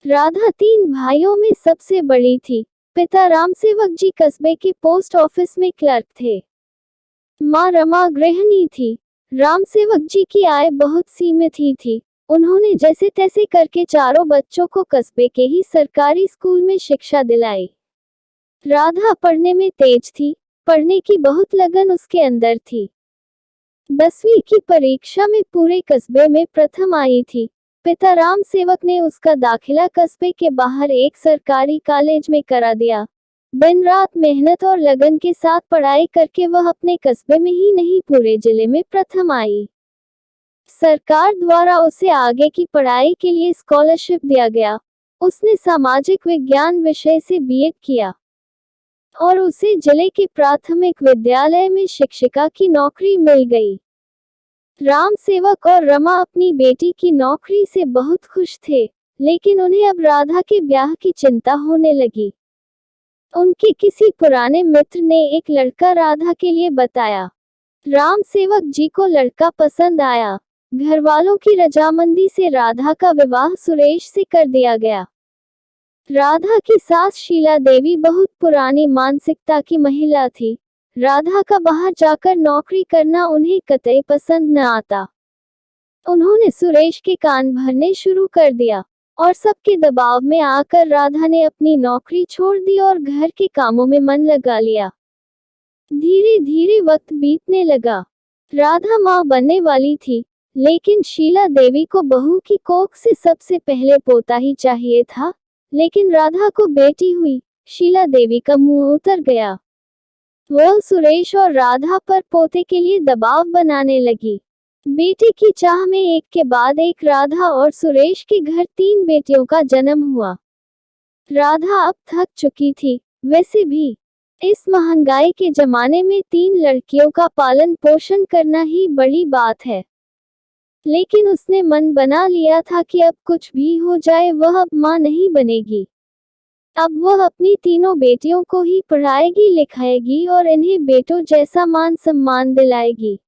राधा 3 भाइयों में सबसे बड़ी थी। पिता रामसेवक जी कस्बे के पोस्ट ऑफिस में क्लर्क थे। माँ रमा गृहिणी थी। रामसेवक जी की आय बहुत सीमित ही थी। उन्होंने जैसे तैसे करके चारों बच्चों को कस्बे के ही सरकारी स्कूल में शिक्षा दिलाई। राधा पढ़ने में तेज थी। पढ़ने की बहुत लगन उसके अंदर थी। 10वीं की परीक्षा में पूरे कस्बे में प्रथम आई थी। पिता रामसेवक ने उसका दाखिला कस्बे के बाहर एक सरकारी कॉलेज में करा दिया। दिन रात मेहनत और लगन के साथ पढ़ाई करके वह अपने कस्बे में ही नहीं पूरे जिले में प्रथम आई। सरकार द्वारा उसे आगे की पढ़ाई के लिए स्कॉलरशिप दिया गया। उसने सामाजिक विज्ञान विषय से बीएड किया और उसे जिले के प्राथमिक विद्यालय में शिक्षिका की नौकरी मिल गई। रामसेवक और रमा अपनी बेटी की नौकरी से बहुत खुश थे, लेकिन उन्हें अब राधा के ब्याह की चिंता होने लगी। उनके किसी पुराने मित्र ने एक लड़का राधा के लिए बताया। रामसेवक जी को लड़का पसंद आया। घर वालों की रजामंदी से राधा का विवाह सुरेश से कर दिया गया। राधा की सास शीला देवी बहुत पुरानी मानसिकता की महिला थी। राधा का बाहर जाकर नौकरी करना उन्हें कतई पसंद न आता। उन्होंने सुरेश के कान भरने शुरू कर दिया और सबके दबाव में आकर राधा ने अपनी नौकरी छोड़ दी और घर के कामों में मन लगा लिया। धीरे धीरे वक्त बीतने लगा। राधा मां बनने वाली थी, लेकिन शीला देवी को बहू की कोख से सबसे पहले पोता ही चाहिए था। लेकिन राधा को बेटी हुई। शीला देवी का मुंह उतर गया। वह सुरेश और राधा पर पोते के लिए दबाव बनाने लगी। बेटी की चाह में एक के बाद एक राधा और सुरेश के घर 3 बेटियों का जन्म हुआ। राधा अब थक चुकी थी। वैसे भी इस महंगाई के जमाने में 3 लड़कियों का पालन पोषण करना ही बड़ी बात है। लेकिन उसने मन बना लिया था कि अब कुछ भी हो जाए वह अब मां नहीं बनेगी। अब वह अपनी तीनों बेटियों को ही पढ़ाएगी लिखाएगी और इन्हें बेटों जैसा मान सम्मान दिलाएगी।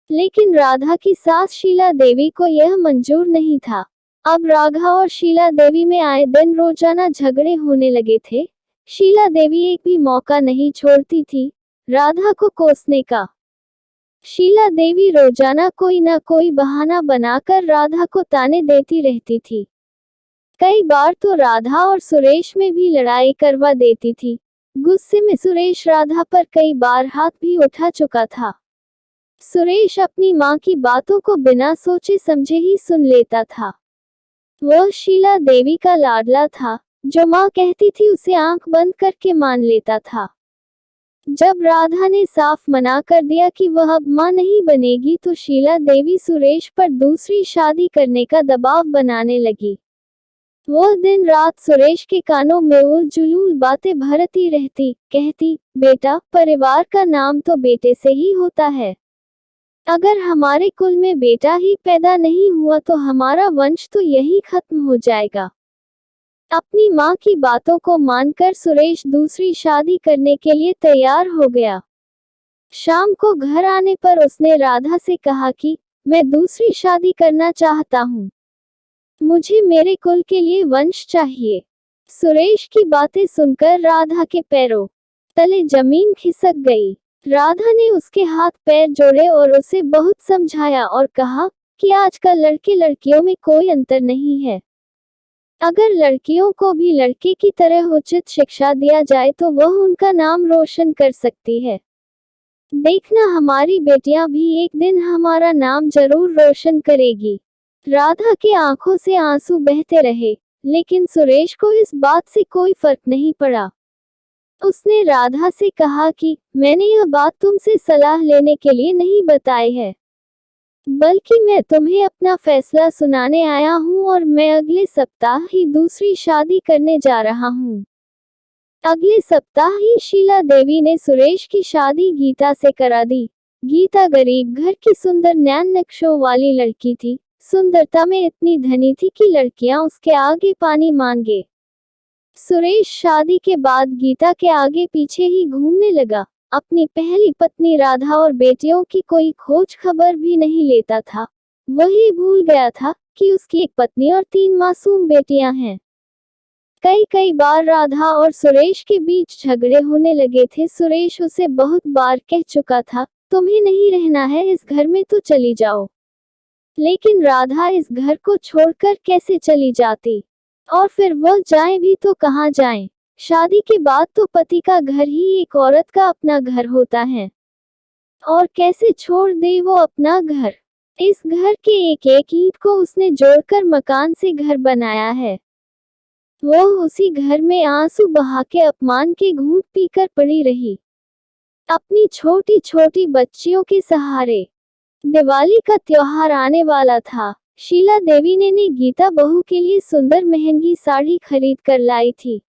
लेकिन राधा की सास शीला देवी को यह मंजूर नहीं था। अब राधा और शीला देवी में आए दिन रोजाना झगड़े होने लगे थे। शीला देवी एक भी मौका नहीं छोड़ती थी राधा को कोसने का। शीला देवी रोजाना कोई ना कोई बहाना बनाकर राधा को ताने देती रहती थी। कई बार तो राधा और सुरेश में भी लड़ाई करवा देती थी। गुस्से में सुरेश राधा पर कई बार हाथ भी उठा चुका था। सुरेश अपनी मां की बातों को बिना सोचे समझे ही सुन लेता था। वह शीला देवी का लाडला था। जो मां कहती थी उसे आंख बंद करके मान लेता था। जब राधा ने साफ मना कर दिया कि वह अब मां नहीं बनेगी तो शीला देवी सुरेश पर दूसरी शादी करने का दबाव बनाने लगी। वह दिन रात सुरेश के कानों में उल जुलूल बातें भरती रहती, कहती, बेटा, परिवार का नाम तो बेटे से ही होता है। अगर हमारे कुल में बेटा ही पैदा नहीं हुआ तो हमारा वंश तो यही खत्म हो जाएगा। अपनी मां की बातों को मानकर सुरेश दूसरी शादी करने के लिए तैयार हो गया। शाम को घर आने पर उसने राधा से कहा कि मैं दूसरी शादी करना चाहता हूँ। मुझे मेरे कुल के लिए वंश चाहिए। सुरेश की बातें सुनकर राधा के पैरों तले जमीन खिसक गई। राधा ने उसके हाथ पैर जोड़े और उसे बहुत समझाया और कहा कि आजकल लड़के लड़कियों में कोई अंतर नहीं है। अगर लड़कियों को भी लड़के की तरह उचित शिक्षा दिया जाए तो वह उनका नाम रोशन कर सकती है। देखना हमारी बेटियां भी एक दिन हमारा नाम जरूर रोशन करेगी। राधा की आंखों से आंसू बहते रहे, लेकिन सुरेश को इस बात से कोई फर्क नहीं पड़ा। उसने राधा से कहा कि मैंने यह बात तुमसे सलाह लेने के लिए नहीं बताई है, बल्कि मैं तुम्हें अपना फैसला सुनाने आया हूँ और मैं अगले सप्ताह ही दूसरी शादी करने जा रहा हूँ। अगले सप्ताह ही शीला देवी ने सुरेश की शादी गीता से करा दी। गीता गरीब घर की सुंदर नैन नक्शों वाली लड़की थी। सुंदरता में इतनी धनी थी कि लड़कियां उसके आगे पानी मांगे। सुरेश शादी के बाद गीता के आगे पीछे ही घूमने लगा। अपनी पहली पत्नी राधा और बेटियों की कोई खोज खबर भी नहीं लेता था। वही भूल गया था कि उसकी एक पत्नी और 3 मासूम बेटियां हैं। कई कई बार राधा और सुरेश के बीच झगड़े होने लगे थे। सुरेश उसे बहुत बार कह चुका था, तुम्हें नहीं रहना है इस घर में तो चली जाओ। लेकिन राधा इस घर को छोड़कर कैसे चली जाती? और फिर वह जाए भी तो कहाँ जाए? शादी के बाद तो पति का घर ही एक औरत का अपना घर होता है। और कैसे छोड़ दे वो अपना घर? इस घर के एक एक ईंट को उसने जोड़कर मकान से घर बनाया है। वो उसी घर में आंसू बहा के अपमान के घूंट पीकर पड़ी रही, अपनी छोटी छोटी बच्चियों के सहारे। दिवाली का त्योहार आने वाला था। शीला देवी ने गीता बहू के लिए सुंदर महंगी साड़ी खरीद कर लाई थी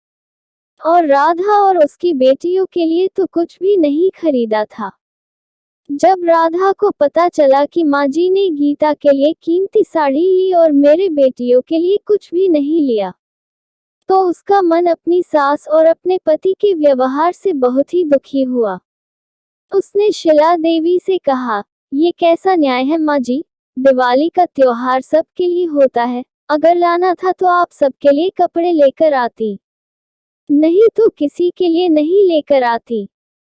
और राधा और उसकी बेटियों के लिए तो कुछ भी नहीं खरीदा था। जब राधा को पता चला कि माँ जी ने गीता के लिए कीमती साड़ी ली और मेरे बेटियों के लिए कुछ भी नहीं लिया, तो उसका मन अपनी सास और अपने पति के व्यवहार से बहुत ही दुखी हुआ। उसने शीला देवी से कहा, ये कैसा न्याय है माँ जी? दिवाली का त्योहार सबके लिए होता है, अगर लाना था तो आप सबके लिए कपड़े लेकर आती, नहीं तो किसी के लिए नहीं लेकर आती।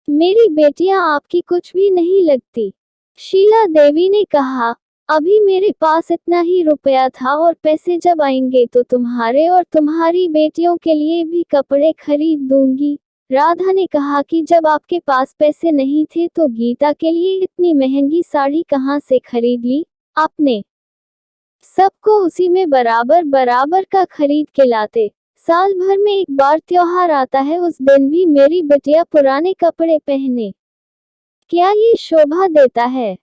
मेरी बेटियां आपकी कुछ भी नहीं लगती। शीला देवी ने कहा, अभी मेरे पास इतना ही रुपया था और पैसे जब आएंगे तो तुम्हारे और तुम्हारी बेटियों के लिए भी कपड़े खरीद दूंगी। राधा ने कहा कि जब आपके पास पैसे नहीं थे तो गीता के लिए इतनी महंगी साड़ी कहाँ से खरीद ली आपने? सबको उसी में बराबर बराबर का खरीद के लाते। साल भर में एक बार त्योहार आता है, उस दिन भी मेरी बिटिया पुराने कपड़े पहने, क्या ये शोभा देता है?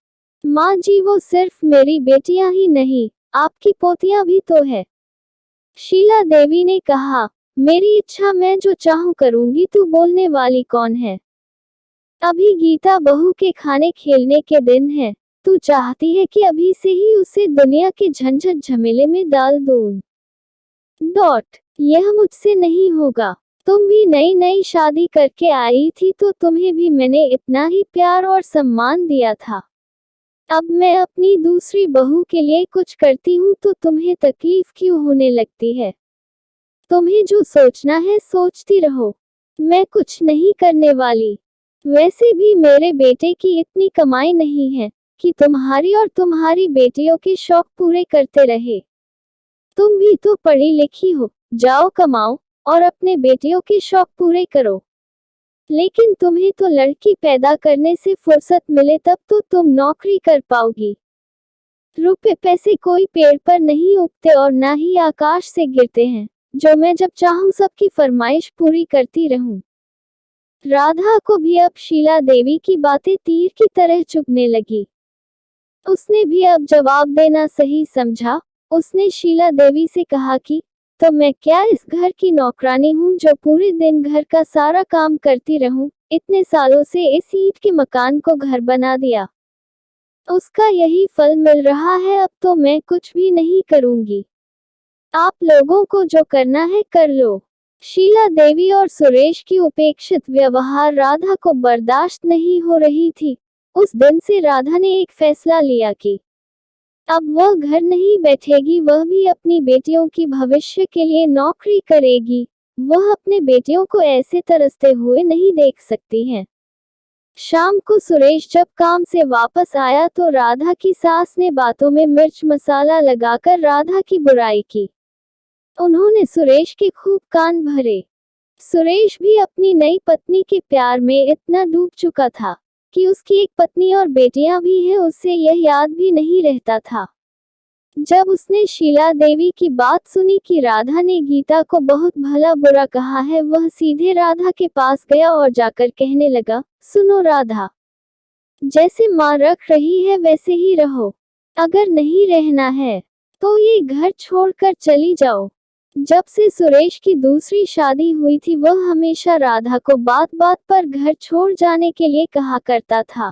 माँ जी, वो सिर्फ मेरी बेटियां ही नहीं, आपकी पोतियां भी तो है। शीला देवी ने कहा, मेरी इच्छा मैं जो चाहूं करूंगी, तू बोलने वाली कौन है? अभी गीता बहू के खाने खेलने के दिन है, तू चाहती है कि अभी से ही उसे दुनिया के झंझट झमेले में डाल दूं? यह मुझसे नहीं होगा। तुम भी नई नई शादी करके आई थी तो तुम्हें भी मैंने इतना ही प्यार और सम्मान दिया था। अब मैं अपनी दूसरी बहू के लिए कुछ करती हूँ तो तुम्हें तकलीफ क्यों होने लगती है? तुम्हें जो सोचना है सोचती रहो, मैं कुछ नहीं करने वाली। वैसे भी मेरे बेटे की इतनी कमाई नहीं है कि तुम्हारी और तुम्हारी बेटियों के शौक पूरे करते रहे। तुम भी तो पढ़ी लिखी हो, जाओ कमाओ और अपने बेटियों के शौक पूरे करो। लेकिन तुम्हें तो लड़की पैदा करने से फुर्सत मिले तब तो तुम नौकरी कर पाओगी। रुपए पैसे कोई पेड़ पर नहीं उगते और ना ही आकाश से गिरते हैं, जो मैं जब चाहूं सबकी फरमाइश पूरी करती रहूं। राधा को भी अब शीला देवी की बातें तीर की तरह चुभने लगी। उसने भी अब जवाब देना सही समझा। उसने शीला देवी से कहा कि तो मैं क्या इस घर की नौकरानी हूँ जो पूरे दिन घर का सारा काम करती रहूं? इतने सालों से इस ईंट के मकान को घर बना दिया, उसका यही फल मिल रहा है। अब तो मैं कुछ भी नहीं करूंगी, आप लोगों को जो करना है कर लो। शीला देवी और सुरेश की उपेक्षित व्यवहार राधा को बर्दाश्त नहीं हो रही थी। उस दिन से राधा ने एक फैसला लिया कि अब वह घर नहीं बैठेगी, वह भी अपनी बेटियों की भविष्य के लिए नौकरी करेगी। वह अपने बेटियों को ऐसे तरसते हुए नहीं देख सकती है। शाम को सुरेश जब काम से वापस आया तो राधा की सास ने बातों में मिर्च मसाला लगाकर राधा की बुराई की। उन्होंने सुरेश के खूब कान भरे। सुरेश भी अपनी नई पत्नी के प्यार में इतना डूब चुका था कि उसकी एक पत्नी और बेटियां भी हैं, उससे यह याद भी नहीं रहता था। जब उसने शीला देवी की बात सुनी कि राधा ने गीता को बहुत भला बुरा कहा है, वह सीधे राधा के पास गया और जाकर कहने लगा, सुनो राधा, जैसे माँ रख रही है वैसे ही रहो, अगर नहीं रहना है तो ये घर छोड़कर चली जाओ। जब से सुरेश की दूसरी शादी हुई थी वह हमेशा राधा को बात बात पर घर छोड़ जाने के लिए कहा करता था,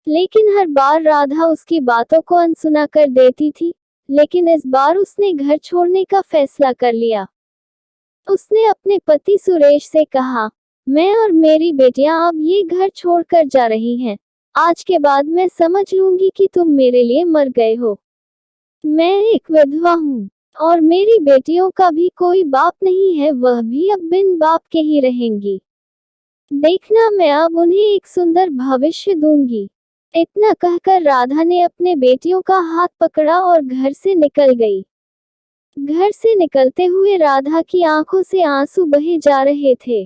लेकिन हर बार राधा उसकी बातों को अनसुना कर देती थी। लेकिन इस बार उसने घर छोड़ने का फैसला कर लिया। उसने अपने पति सुरेश से कहा, मैं और मेरी बेटियां अब ये घर छोड़कर जा रही हैं। आज के बाद मैं समझ लूंगी कि तुम मेरे लिए मर गए हो। मैं एक विधवा हूँ और मेरी बेटियों का भी कोई बाप नहीं है, वह भी अब बिन बाप के ही रहेंगी। देखना, मैं अब उन्हें एक सुंदर भविष्य दूंगी। इतना कहकर राधा ने अपने बेटियों का हाथ पकड़ा और घर से निकल गई। घर से निकलते हुए राधा की आंखों से आंसू बहे जा रहे थे।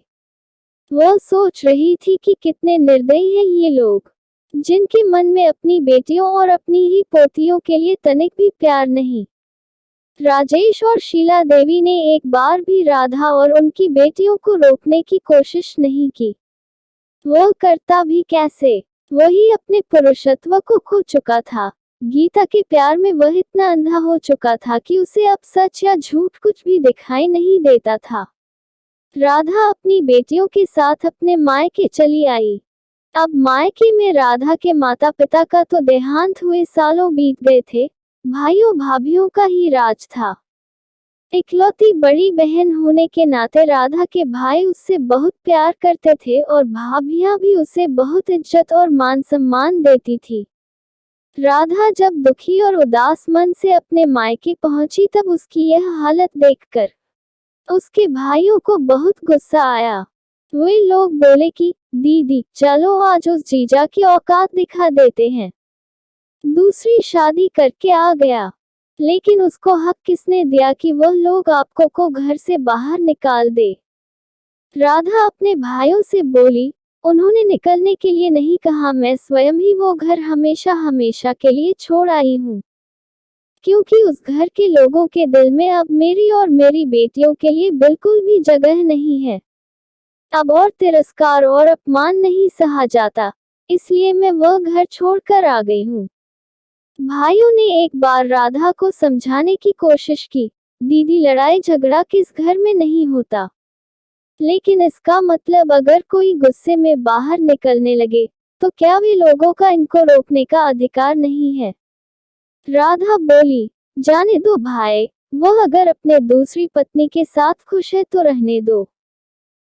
वह सोच रही थी कि कितने निर्दयी हैं ये लोग, जिनके मन में अपनी बेटियों और अपनी ही पोतियों के लिए तनिक भी प्यार नहीं। राजेश और शीला देवी ने एक बार भी राधा और उनकी बेटियों को रोकने की कोशिश नहीं की। वह करता भी कैसे? वही अपने पुरुषत्व को खो चुका था। गीता के प्यार में वह इतना अंधा हो चुका था कि उसे अब सच या झूठ कुछ भी दिखाई नहीं देता था। राधा अपनी बेटियों के साथ अपने मायके चली आई। अब मायके में राधा के माता पिता का तो देहांत हुए सालों बीत गए थे, भाइयों भाभियों का ही राज था। इकलौती बड़ी बहन होने के नाते राधा के भाई उससे बहुत प्यार करते थे और भाभियां भी उसे बहुत इज्जत और मान सम्मान देती थी। राधा जब दुखी और उदास मन से अपने मायके पहुंची तब उसकी यह हालत देखकर उसके भाइयों को बहुत गुस्सा आया। वे लोग बोले कि दीदी चलो आज उस जीजा की औकात दिखा देते हैं। दूसरी शादी करके आ गया, लेकिन उसको हक किसने दिया कि वह लोग आपको को घर से बाहर निकाल दे। राधा अपने भाइयों से बोली, उन्होंने निकलने के लिए नहीं कहा, मैं स्वयं ही वो घर हमेशा हमेशा के लिए छोड़ आई हूँ, क्योंकि उस घर के लोगों के दिल में अब मेरी और मेरी बेटियों के लिए बिल्कुल भी जगह नहीं है। अब और तिरस्कार और अपमान नहीं सहा जाता, इसलिए मैं वह घर छोड़कर आ गई हूँ। भाइयों ने एक बार राधा को समझाने की कोशिश की, दीदी लड़ाई झगड़ा किस घर में नहीं होता, लेकिन इसका मतलब अगर कोई गुस्से में बाहर निकलने लगे तो क्या वे लोगों का इनको रोकने का अधिकार नहीं है? राधा बोली, जाने दो भाई, वह अगर अपने दूसरी पत्नी के साथ खुश है तो रहने दो।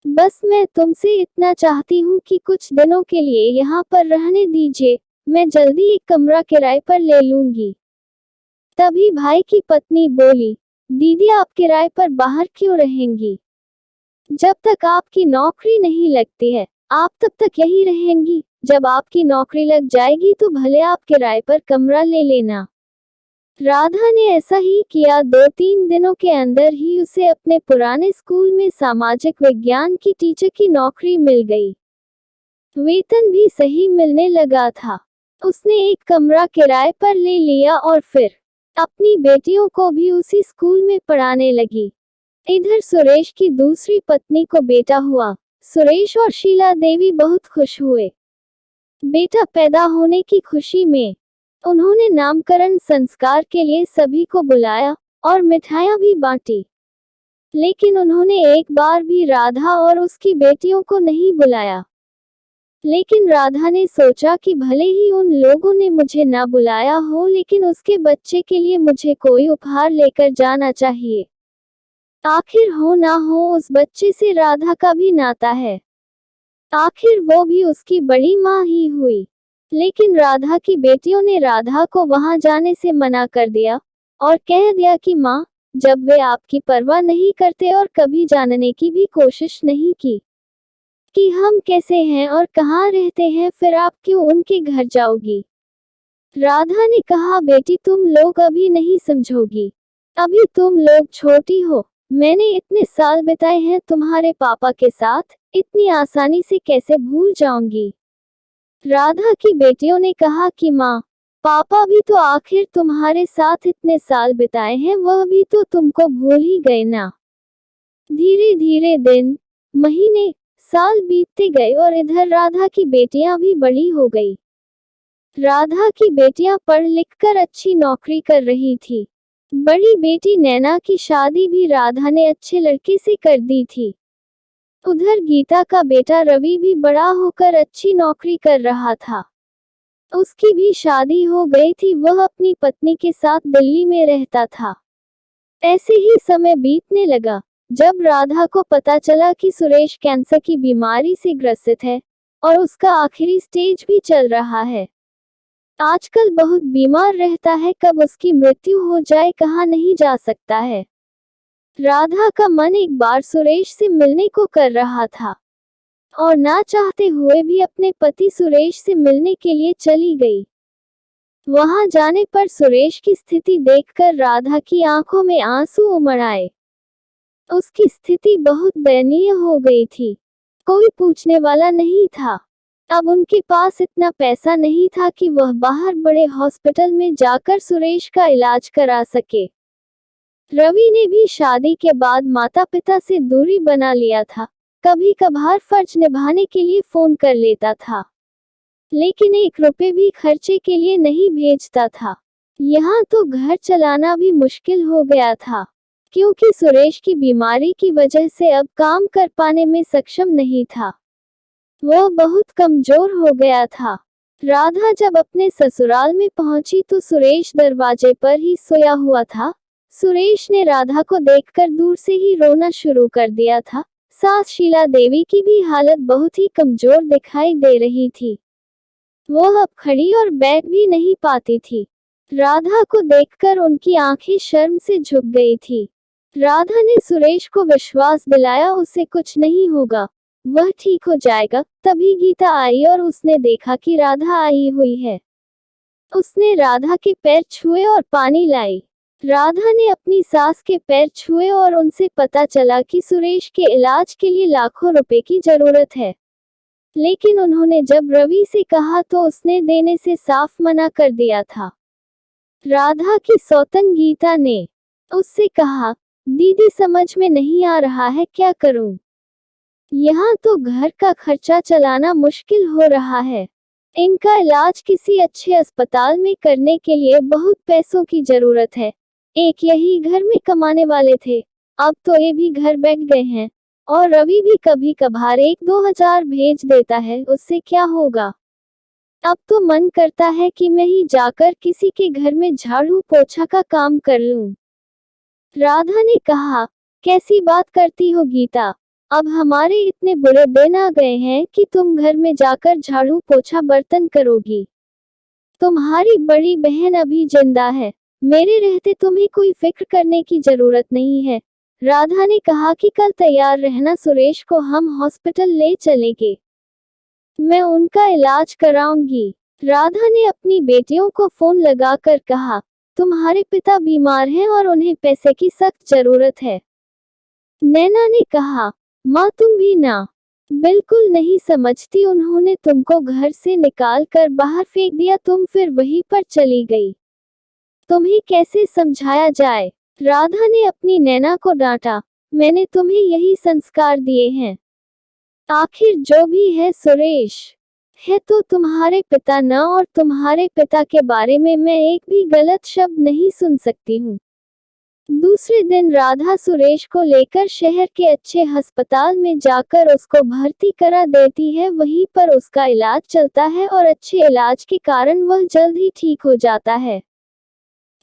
बस मैं तुमसे इतना चाहती हूँ कि कुछ दिनों के लिए यहाँ पर रहने दीजिए, मैं जल्दी एक कमरा किराए पर ले लूंगी। तभी भाई की पत्नी बोली, दीदी आप किराए पर बाहर क्यों रहेंगी? जब तक आपकी नौकरी नहीं लगती है आप तब तक यही रहेंगी। जब आपकी नौकरी लग जाएगी तो भले आप किराए पर कमरा ले लेना। राधा ने ऐसा ही किया। 2-3 दिनों के अंदर ही उसे अपने पुराने स्कूल में सामाजिक विज्ञान की टीचर की नौकरी मिल गई। वेतन भी सही मिलने लगा था। उसने एक कमरा किराए पर ले लिया और फिर अपनी बेटियों को भी उसी स्कूल में पढ़ाने लगी। इधर सुरेश की दूसरी पत्नी को बेटा हुआ। सुरेश और शीला देवी बहुत खुश हुए। बेटा पैदा होने की खुशी में उन्होंने नामकरण संस्कार के लिए सभी को बुलाया और मिठाइयां भी बांटी, लेकिन उन्होंने एक बार भी राधा और उसकी बेटियों को नहीं बुलाया। लेकिन राधा ने सोचा कि भले ही उन लोगों ने मुझे ना बुलाया हो, लेकिन उसके बच्चे के लिए मुझे कोई उपहार लेकर जाना चाहिए। आखिर हो ना हो उस बच्चे से राधा का भी नाता है, आखिर वो भी उसकी बड़ी माँ ही हुई। लेकिन राधा की बेटियों ने राधा को वहां जाने से मना कर दिया और कह दिया कि माँ, जब वे आपकी परवाह नहीं करते और कभी जानने की भी कोशिश नहीं की कि हम कैसे हैं और कहाँ रहते हैं, फिर आप क्यों उनके घर जाओगी? राधा ने कहा, बेटी तुम लोग अभी नहीं समझोगी, अभी तुम लोग छोटी हो। मैंने इतने साल बिताए हैं तुम्हारे पापा के साथ, इतनी आसानी से कैसे भूल जाऊंगी? राधा की बेटियों ने कहा कि माँ, पापा भी तो आखिर तुम्हारे साथ इतने साल बिताए हैं, वह भी तो तुमको भूल ही गए ना। धीरे धीरे दिन, महीने, साल बीतते गए और इधर राधा की बेटियां भी बड़ी हो गई। राधा की बेटियां पढ़ लिख कर अच्छी नौकरी कर रही थी। बड़ी बेटी नैना की शादी भी राधा ने अच्छे लड़के से कर दी थी। उधर गीता का बेटा रवि भी बड़ा होकर अच्छी नौकरी कर रहा था। उसकी भी शादी हो गई थी, वह अपनी पत्नी के साथ दिल्ली में रहता था। ऐसे ही समय बीतने लगा। जब राधा को पता चला कि सुरेश कैंसर की बीमारी से ग्रसित है और उसका आखिरी स्टेज भी चल रहा है, आजकल बहुत बीमार रहता है, कब उसकी मृत्यु हो जाए कहा नहीं जा सकता है। राधा का मन एक बार सुरेश से मिलने को कर रहा था और ना चाहते हुए भी अपने पति सुरेश से मिलने के लिए चली गई। वहां जाने पर सुरेश की स्थिति देखकर राधा की आंखों में आंसू उमड़ आए। उसकी स्थिति बहुत दयनीय हो गई थी। कोई पूछने वाला नहीं था। अब उनके पास इतना पैसा नहीं था कि वह बाहर बड़े हॉस्पिटल में जाकर सुरेश का इलाज करा सके। रवि ने भी शादी के बाद माता पिता से दूरी बना लिया था। कभी कभार फर्ज निभाने के लिए फोन कर लेता था, लेकिन 1 रुपए भी खर्चे के लिए नहीं भेजता था। यहाँ तो घर चलाना भी मुश्किल हो गया था, क्योंकि सुरेश की बीमारी की वजह से अब काम कर पाने में सक्षम नहीं था। वह बहुत कमजोर हो गया था। राधा जब अपने ससुराल में पहुंची तो सुरेश दरवाजे पर ही सोया हुआ था। सुरेश ने राधा को देखकर दूर से ही रोना शुरू कर दिया था। सास शीला देवी की भी हालत बहुत ही कमजोर दिखाई दे रही थी। वह अब खड़ी और बैठ भी नहीं पाती थी। राधा को देखकर उनकी आंखें शर्म से झुक गई थी। राधा ने सुरेश को विश्वास दिलाया उसे कुछ नहीं होगा, वह ठीक हो जाएगा। तभी गीता आई और उसने देखा कि राधा आई हुई है। उसने राधा के पैर छुए और पानी लाई। राधा ने अपनी सास के पैर छुए और उनसे पता चला कि सुरेश के इलाज के लिए लाखों रुपए की जरूरत है। लेकिन उन्होंने जब रवि से कहा तो उसने देने से साफ मना कर दिया था। राधा की सौतन गीता ने उससे कहा, दीदी समझ में नहीं आ रहा है, क्या करूं? यहाँ तो घर का खर्चा चलाना मुश्किल हो रहा है। इनका इलाज किसी अच्छे अस्पताल में करने के लिए बहुत पैसों की जरूरत है। एक यही घर में कमाने वाले थे, अब तो ये भी घर बैठ गए हैं। और रवि भी कभी कभार 1-2 हजार भेज देता है, उससे क्या होगा? अब तो मन करता है कि मैं ही जाकर किसी के घर में झाड़ू पोछा का काम कर लूं। राधा ने कहा, कैसी बात करती हो गीता? अब हमारे इतने बुरे दिन आ गए हैं कि तुम घर में जाकर झाड़ू पोछा बर्तन करोगी। तुम्हारी बड़ी बहन अभी जिंदा है, मेरे रहते तुम्हें कोई फिक्र करने की जरूरत नहीं है। राधा ने कहा कि कल तैयार रहना, सुरेश को हम हॉस्पिटल ले चलेंगे, मैं उनका इलाज कराऊंगी। राधा ने अपनी बेटियों को फोन लगाकर कहा, तुम्हारे पिता बीमार हैं और उन्हें पैसे की सख्त जरूरत है। नैना ने कहा, माँ तुम भी ना बिल्कुल नहीं समझती, उन्होंने तुमको घर से निकाल कर बाहर फेंक दिया, तुम फिर वहीं पर चली गई। तुम्हें कैसे समझाया जाए? राधा ने अपनी नैना को डांटा, मैंने तुम्हें यही संस्कार दिए हैं। आखिर जो भी है सुरेश है तो तुम्हारे पिता न, और तुम्हारे पिता के बारे में मैं एक भी गलत शब्द नहीं सुन सकती हूँ। दूसरे दिन राधा सुरेश को लेकर शहर के अच्छे अस्पताल में जाकर उसको भर्ती करा देती है। वहीं पर उसका इलाज चलता है और अच्छे इलाज के कारण वह जल्द ही ठीक हो जाता है।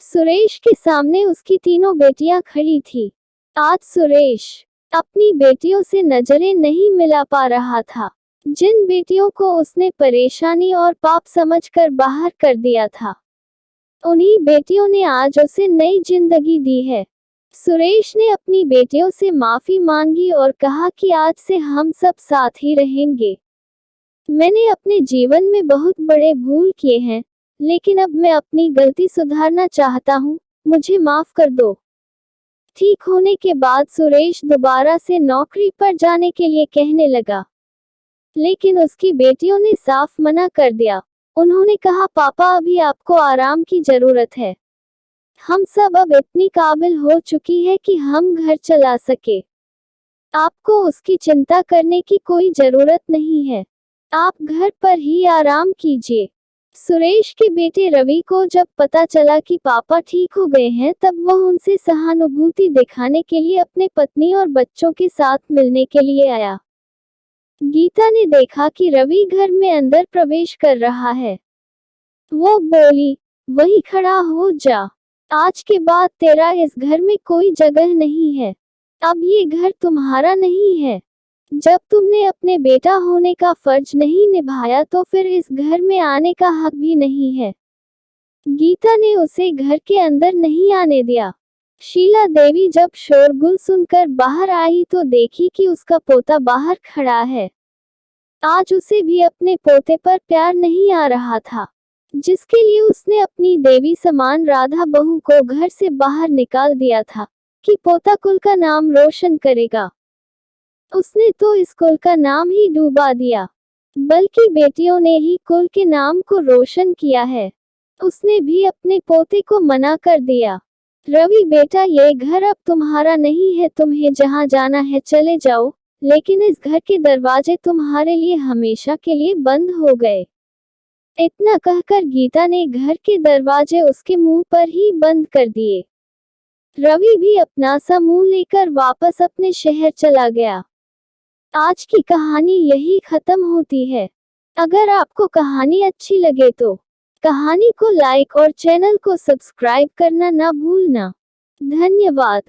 सुरेश के सामने उसकी तीनों बेटियां खड़ी थी। आज सुरेश अपनी बेटियों से नजरें नहीं मिला पा रहा था। जिन बेटियों को उसने परेशानी और पाप समझकर बाहर कर दिया था, उन्हीं बेटियों ने आज उसे नई जिंदगी दी है। सुरेश ने अपनी बेटियों से माफी मांगी और कहा कि आज से हम सब साथ ही रहेंगे। मैंने अपने जीवन में बहुत बड़े भूल किए हैं, लेकिन अब मैं अपनी गलती सुधारना चाहता हूँ, मुझे माफ कर दो। ठीक होने के बाद सुरेश दोबारा से नौकरी पर जाने के लिए कहने लगा, लेकिन उसकी बेटियों ने साफ मना कर दिया। उन्होंने कहा, पापा अभी आपको आराम की जरूरत है। हम सब अब इतनी काबिल हो चुकी है कि हम घर चला सके। आपको उसकी चिंता करने की कोई जरूरत नहीं है, आप घर पर ही आराम कीजिए। सुरेश के बेटे रवि को जब पता चला कि पापा ठीक हो गए हैं, तब वह उनसे सहानुभूति दिखाने के लिए अपने पत्नी और बच्चों के साथ मिलने के लिए आया। गीता ने देखा कि रवि घर में अंदर प्रवेश कर रहा है। वो बोली, वही खड़ा हो जा, आज के बाद तेरा इस घर में कोई जगह नहीं है। अब ये घर तुम्हारा नहीं है। जब तुमने अपने बेटा होने का फर्ज नहीं निभाया तो फिर इस घर में आने का हक भी नहीं है। गीता ने उसे घर के अंदर नहीं आने दिया। शीला देवी जब शोरगुल सुनकर बाहर आई तो देखी कि उसका पोता बाहर खड़ा है। आज उसे भी अपने पोते पर प्यार नहीं आ रहा था, जिसके लिए उसने अपनी देवी समान राधा बहू को घर से बाहर निकाल दिया था कि पोता कुल का नाम रोशन करेगा। उसने तो इस कुल का नाम ही डूबा दिया, बल्कि बेटियों ने ही कुल के नाम को रोशन किया है। उसने भी अपने पोते को मना कर दिया, रवि बेटा ये घर अब तुम्हारा नहीं है, तुम्हें जहाँ जाना है चले जाओ, लेकिन इस घर के दरवाजे तुम्हारे लिए हमेशा के लिए बंद हो गए। इतना कहकर गीता ने घर के दरवाजे उसके मुंह पर ही बंद कर दिए। रवि भी अपना सा मुंह लेकर वापस अपने शहर चला गया। आज की कहानी यही खत्म होती है। अगर आपको कहानी अच्छी लगे तो कहानी को लाइक और चैनल को सब्सक्राइब करना ना भूलना। धन्यवाद।